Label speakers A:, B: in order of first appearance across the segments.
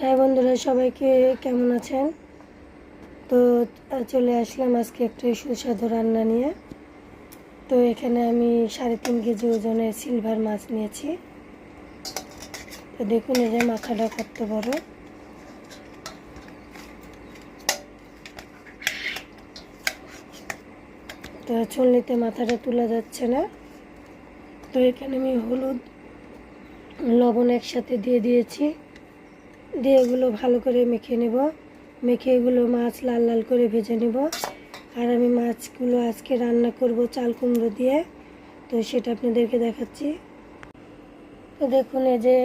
A: High বন্ধুরা, সবাইকে কেমন আছেন? তো চলে আসলাম আজকে একটা সুস্বাদু রান্না নিয়ে। তো এখানে আমি 3.5 কেজি ওজনের সিলভার মাছ নিয়েছি। তো দেখুন, এই যে মাথাটা কত বড়। তো ছলনিতে মাথাটা তোলা যাচ্ছে না। তো এখানে আমি হলুদ লবণ একসাথে দিয়ে দিয়েছি, দিয়ে এগুলো ভালো করে মেখে নেব। মেখে এগুলো মাছ লাল লাল করে ভেজে নেব। আর আমি মাছগুলো আজকে রান্না করব চাল কুমড়ো দিয়ে, তো সেটা আপনাদেরকে দেখাচ্ছি। তো দেখুন, এই যে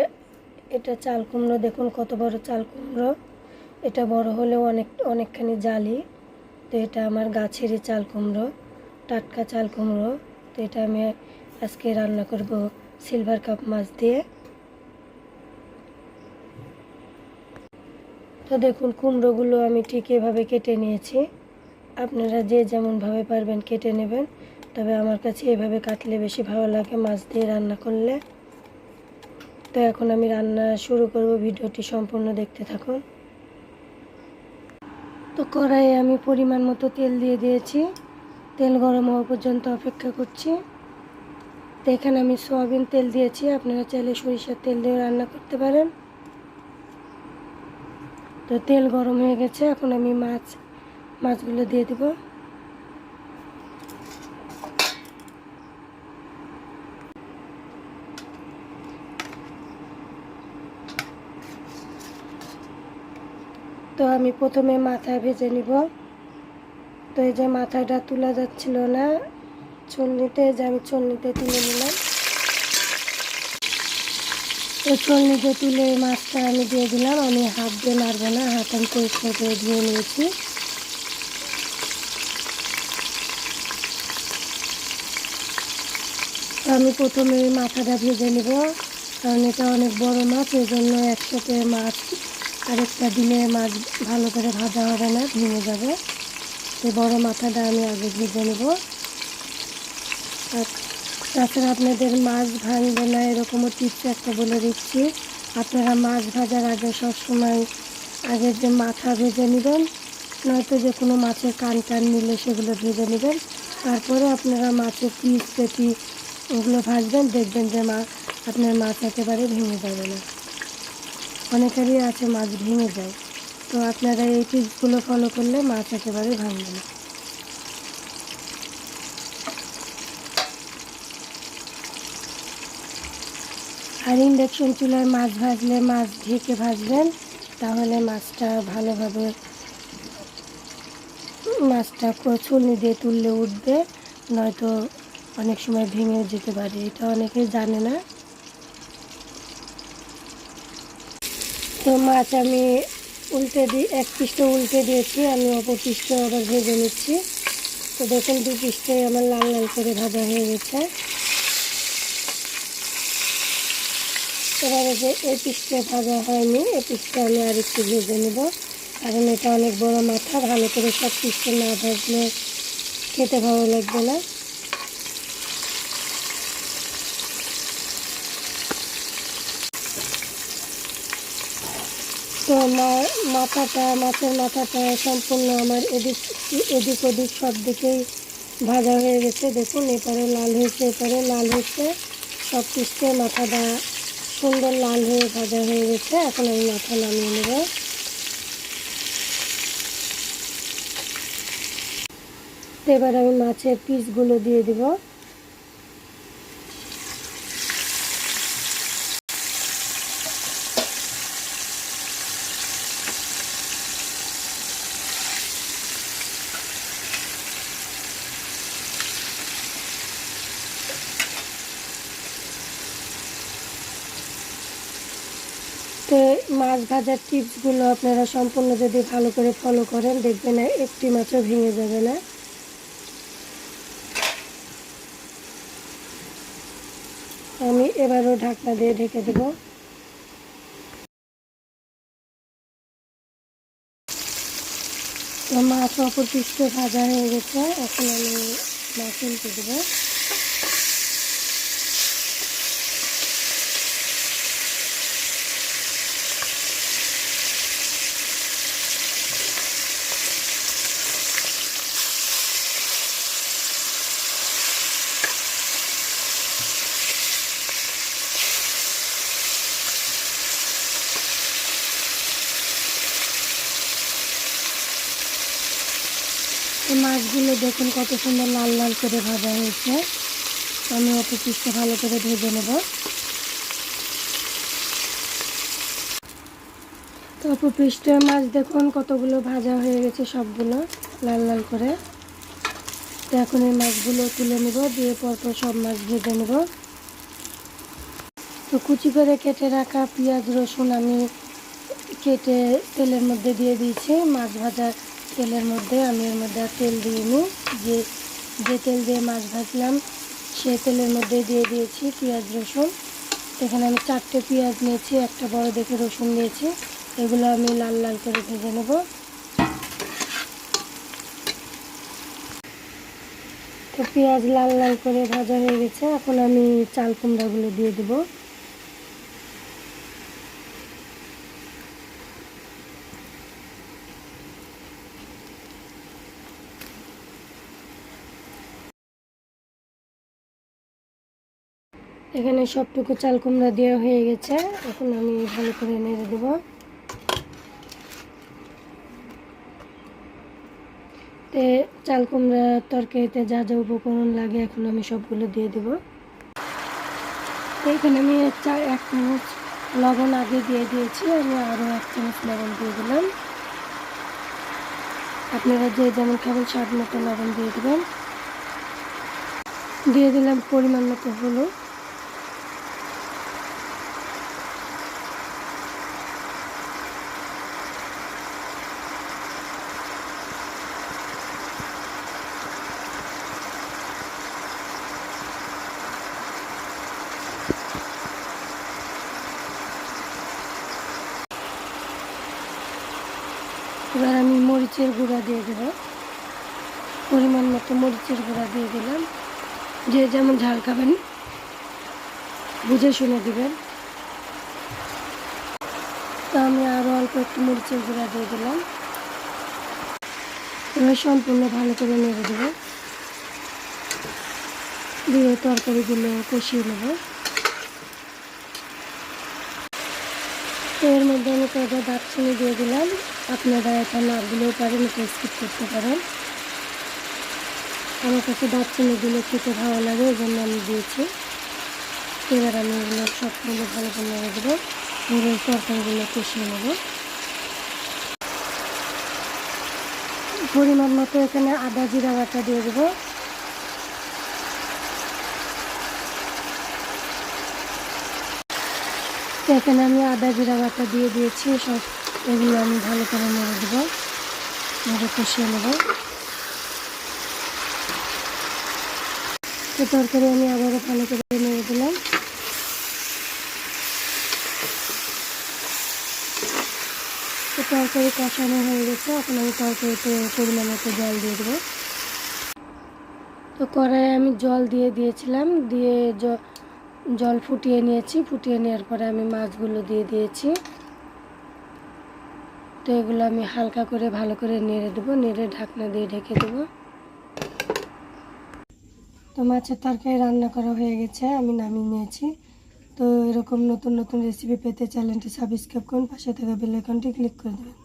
A: এটা চাল কুমড়ো, দেখুন কত বড় চাল কুমড়ো। এটা বড় হলেও অনেকখানি জালি। তো এটা আমার গাছেরই চাল কুমড়ো, টাটকা চাল কুমড়ো। তো এটা আমি আজকে রান্না করব সিলভার কাপ মাছ দিয়ে। তো দেখুন, কুমড়োগুলো আমি ঠিক এভাবে কেটে নিয়েছি। আপনারা যে যেমনভাবে পারবেন কেটে নেবেন, তবে আমার কাছে এভাবে কাটলে বেশি ভালো লাগে মাছ দিয়ে রান্না করলে। তো এখন আমি রান্না শুরু করব, ভিডিওটি সম্পূর্ণ দেখতে থাকুন। তো কড়াইয়ে আমি পরিমাণ মতো তেল দিয়ে দিয়েছি। তেল গরম হওয়া পর্যন্ত অপেক্ষা করছি। তো এখানে আমি সয়াবিন তেল দিয়েছি, আপনারা চাইলে সরিষার তেল দিয়ে রান্না করতে পারেন। তো তেল গরম হয়ে গেছে, এখন আমি মাছগুলো দিয়ে দেব। তো আমি প্রথমে মাথা ভেজে নিব। তো এই যে মাথাটা তোলা যাচ্ছিল না ছলনিতে, যে আমি ছলনিতে তুলে নিলাম। তো ছলনিতে তুলে মাছটা আমি দিয়ে দিলাম। আমি হাত দিয়ে নাড়বো না, হাত আমি পরিষ্কার করে ধুয়ে নিয়েছি। তো আমি প্রথমে মাথাটা ভেজে নেব, কারণ এটা অনেক বড় মাছ, এই জন্য একসাথে মাছ আরেকটা দিলে মাছ ভালো করে ভাজা হবে না, ভেঙে যাবে। তো বড় মাথাটা আমি আগে ভেজে নেব। আর তাছাড়া আপনাদের মাছ ভাঙবে না এরকমও টিপস একটা বলে দিচ্ছি। আপনারা মাছ ভাজার আগে সবসময় আগে যে মাথা ভেজে নেবেন, নয়তো যে কোনো মাছের কান টান নিলে সেগুলো ভেজে নেবেন। তারপরে আপনারা মাছের পিস পেটি ওগুলো ভাজবেন, দেখবেন যে আপনার মাছ একেবারে ভেঙে যাবে না। অনেকেরই আছে মাছ ভেঙে যায়। তো আপনারা এই টিপসগুলো ফলো করলে মাছ একেবারে ভাঙবে না। আর ইন্ডাকশন চুলায় মাছ ভাজলে মাছ ঢেকে ভাজবেন, তাহলে মাছটা ভালোভাবে ছুলনি দিয়ে তুললে উঠবে, নয়তো অনেক সময় ভেঙেও যেতে পারে। এটা অনেকেই জানে না। তো মাছ আমি এক পিসটা উল্টে দিয়েছি, আমি অপর পিসটা আবার ভেজে নিচ্ছি। তো দেখুন, 2 পিসটাই আমার লাল লাল করে ভাজা হয়ে গেছে। এবারে যে এই পিসটা ভাজা হয়নি, এই পিসটা আমি আরেকটু ভেজে নেব, কারণ এটা অনেক বড় মাথা, ভালো করে সব পিসটা না ভাজলে খেতে ভালো লাগবে না। তো মাছের মাথাটা সম্পূর্ণ আমার এদিক ওদিক সব দিকেই ভাজা হয়ে গেছে। দেখুন, এপারে লাল হয়েছে, এপারে লাল হয়েছে, সব পিসে মাথাটা সুন্দর লাল হয়ে ভাজা হয়ে গেছে। এখন আমি মাথা নামিয়ে নেব। তো এবার আমি মাছের পিসগুলো দিয়ে দিব। তো মাছ ভাজার টিপসগুলো আপনারা সম্পূর্ণ যদি ভালো করে ফলো করেন, দেখবেন একটি মাছও ভেঙে যাবে না। আমি এবারও ঢাকনা দিয়ে ঢেকে দেব। তো মাছ অপর পিসটা ভাজা হয়ে গেছে, এখন আমি মাছ উল্টে দেবো। এই মাছগুলো দেখুন কত সুন্দর লাল লাল করে ভাজা হয়েছে। আমি অল্প পিসটা ভালো করে ভেজে নেব। তো অল্প পিসটা মাছ দেখুন কতগুলো ভাজা হয়ে গেছে, সবগুলো লাল লাল করে। তো এখন এই মাছগুলো তুলে নেব, দিয়ে পরপর সব মাছ ভেজে নেব। তো কুচি করে কেটে রাখা পেঁয়াজ রসুন আমি কেটে তেলের মধ্যে দিয়ে দিয়েছি। মাছ ভাজার তেলের মধ্যে আমি এর মধ্যে আর তেল দিইনি, যে তেল দিয়ে মাছ ভাজলাম সেই তেলের মধ্যে দিয়ে দিয়েছি পেঁয়াজ রসুন। এখানে আমি 4টে পেঁয়াজ নিয়েছি, একটা বড় দেখে রসুন নিয়েছি। এগুলো আমি লাল লাল করে ভেজে নেব। তো পেঁয়াজ লাল লাল করে ভাজা হয়ে গেছে, এখন আমি চাল কুমড়াগুলো দিয়ে দেবো। এখানে সবটুকু চাল কুমড়া দেওয়া হয়ে গেছে, এখন আমি ভালো করে নেড়ে দেব। তে চাল কুমড়া তরকারিতে যা যা উপকরণ লাগে এখন আমি সবগুলো দিয়ে দেব। তো এখানে আমি 1 চামচ লবণ আগে দিয়ে দিয়েছি, আমি আরও 1 চামচ লবণ দিয়ে দিলাম। আপনারা যে যেমন খাবেন স্বাদ মতো লবণ দিয়ে দেবেন। দিয়ে দিলাম পরিমাণ মতো হলুদ। এবার আমি মরিচের গুঁড়া দিয়ে দেব, পরিমাণ মতো মরিচের গুঁড়া দিয়ে দিলাম। যে যেমন ঝাল খাবেন বুঝে শুনে দিবেন। তো আমি আরও অল্প একটু মরিচের গুঁড়া দিয়ে দিলাম। এবার সম্পূর্ণ ভালো করে নেড়ে দেবো, দিয়ে তরকারিগুলো কষিয়ে নেব। তো এর মধ্যে আমি কয়টা দারচিনি দিয়ে দিলাম, আপনারা এটা না দিলেও পারেন, এটা স্কিপ করতে পারেন। আমার কাছে দারচিনিগুলো খেতে ভালো লাগে, এই জন্য আমি দিয়েছি। এবার আমি এগুলো সবগুলো ভালো করে নেড়ে দেবো, এবার তরকারিগুলো কষিয়ে নেব। পরিমাণ মতো এখানে আদা জিরা বাটা দিয়ে দেবো। এখানে আমি আদা জিরা বাটা দিয়ে দিয়েছি, সব এগুলো আমি ভালো করে নেড়ে দেবো, নেড়ে কষিয়ে নেব। তো তরকারি আমি আবারও ভালো করে নেড়ে দিলাম। তো তরকারি কষানো হয়ে গেছে, এখন আমি তরকারিতে পরিমাণ মতো জল দিয়ে দেবো। তো কড়াইয়ে আমি জল দিয়ে দিয়েছিলাম, দিয়ে জল ফুটিয়ে নিয়েছি। ফুটিয়ে নেওয়ার পরে আমি মাছগুলো দিয়ে দিয়েছি। তো এগুলো আমি হালকা করে ভালো করে নেড়ে দেবো, নেড়ে ঢাকনা দিয়ে ঢেকে দেবো। তো মাছের তরকারি রান্না করা হয়ে গেছে, আমি নামিয়ে নিয়েছি। তো এরকম নতুন নতুন রেসিপি পেতে চ্যানেলটি সাবস্ক্রাইব করুন, পাশে থাকা বেল আইকনটি ক্লিক করে দেবেন।